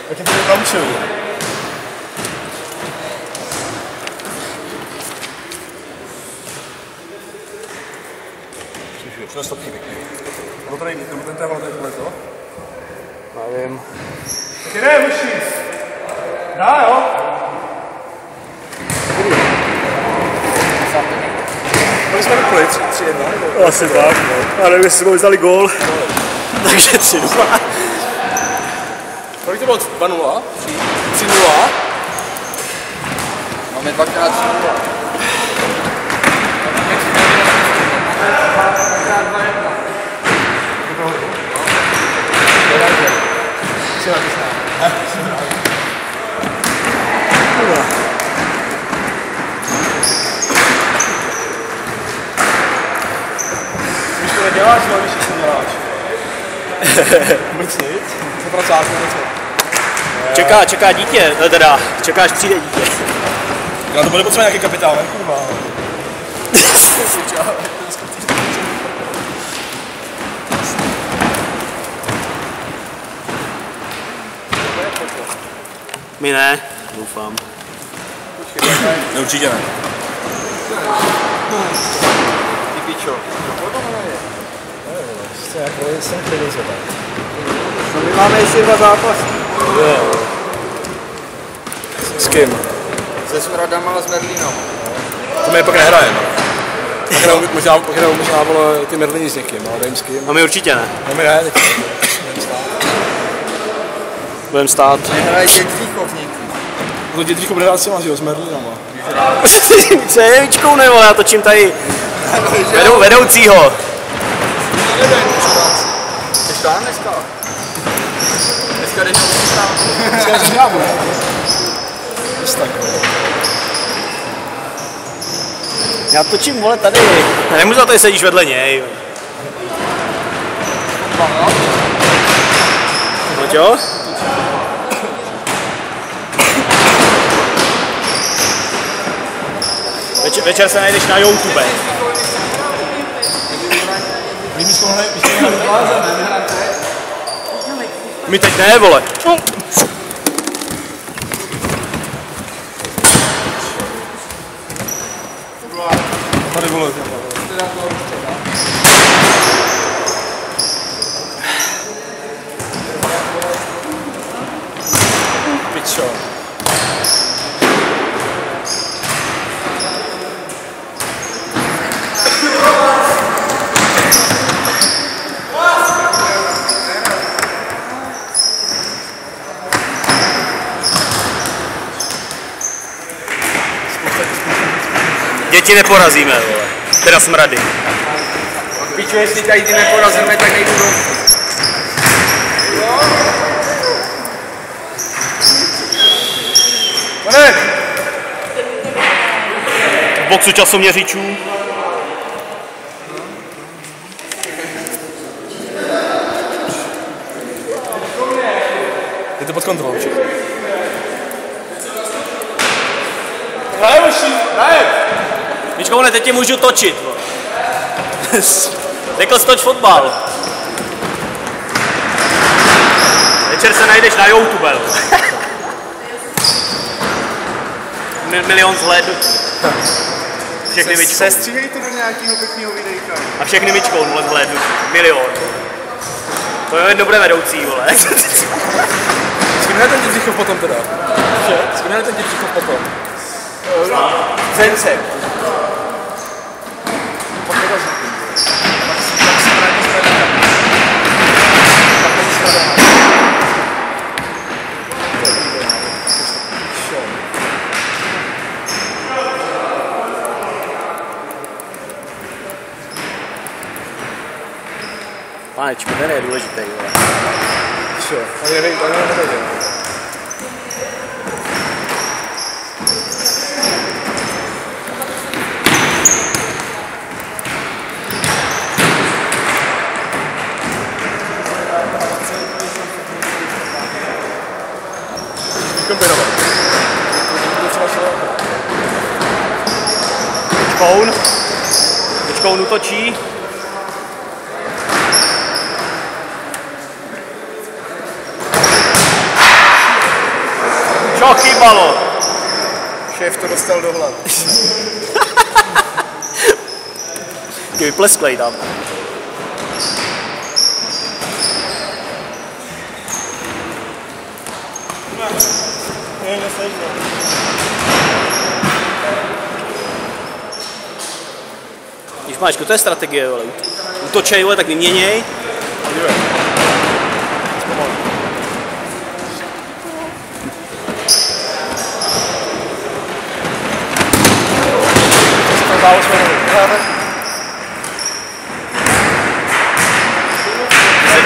Jak je to naučil? Čo je stopný pěkný. Nebo tady ten téma, tady to? Nevím. Ty ne, muši! Dá, jo? Byli jsme vypli, 3-1. Asi tak, no. Já nevím, jestli jsme vzali gól. Takže 3-2. Kolik to bylo? 2-0? 3-0? Máme 2x3-0. Víš, to neděláš, no, víš, co děláš. Vůbec nic. Co pracáš, něco. Čeká dítě, teda, čekáš přijde dítě. Já to bude potřeba nějaký kapitál, ne? Kurva. My ne, doufám. Ne, určitě ne. Ty pičo. No my máme ještě 2 zápasy. S kým? Se Smradama a s Merlínou. To my pak nehrajeme. Možná vole ty Merlini s někým, ale nevím s kým. A my určitě ne. No my ne, teď. Budeme stát. Nehraje Dětříkov někým. To Dětříko bude hrát s těma, s Merlinama. Co je jevičkou nebo já točím tady vedoucího. Jdeš tam dneska? Dneska jdeš tam. Dneska jdeš hrábu, ne? Tak. Já točím, vole, tady. Já nemůžu za tady sedíš vedle něj. No čo? Večer se najdeš na YouTube. My teď ne, vole. Tady vole. Pičo. Děti neporazíme, vole. Teda Smrady. Pičo, jestli tady ty neporazíme, tak nejdu domů. V boxu časoměřičů. Je to pod kontrolou všechno. Víčko, ne, teď tě můžu točit. Řekl jsi toč fotbal. Večer se najdeš na YouTube. Milion zhlédnutí. Všechny myčkou. Sestříhej to do nějakého pěkného videjka. A všechny myčkou, vole, zhlédnutí. Milion. To je dobré vedoucí, vole. S kým ten Dětříkov potom teda? S kým ten Dětříkov potom? Cencek. Pánečku, ten je důležitý, vole. Co? Ani nevím, to nevěděl. Kombinovat. Koun utočí. To chybalo. Šéf to dostal do hlavy. Taky vyplesklej tam. Když máš, to je strategie, vole. Útočej, vole, tak vyměněj.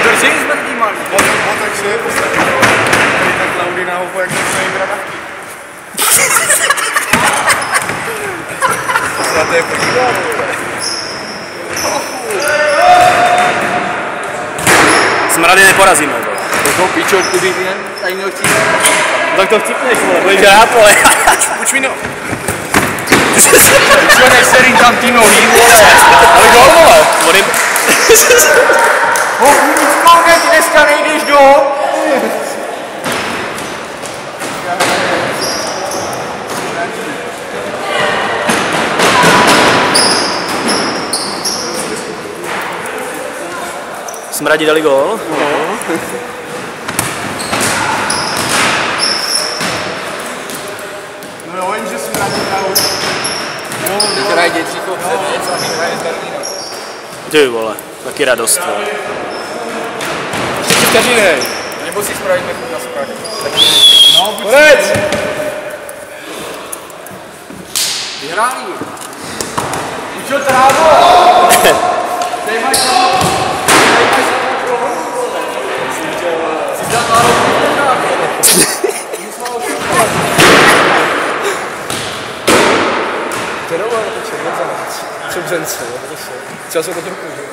Drží smrdí malý. Takže tak Laudy na houpu, jak se jim granatky. To je podívá, Smrady neporazíme, vole. Do toho pičovku vyvím, tady měl chcít. Tak to chcípneš, vole, budeš hrát, vole. Půjč mi no. Co než se rým tam ty nohy, vole. Ale gol, vole. Vody. Hochnickou, ne, ty dneska nejdeš do. Smradi dali gól. No jo, jenže jsem rád dal. Teď hraje dětříko, něco a my hraje Berlína. Ty vole, taky radost, vole. Vteřiny. Nebo si spravit nechuť na správně. No, konec! Vyhráli. Učil trávo! Tady máš samo. Tady máš samo prohodu. Jsi dal národní Kterou máme to červenec? Července, jo. Chtěl jsem to trochu.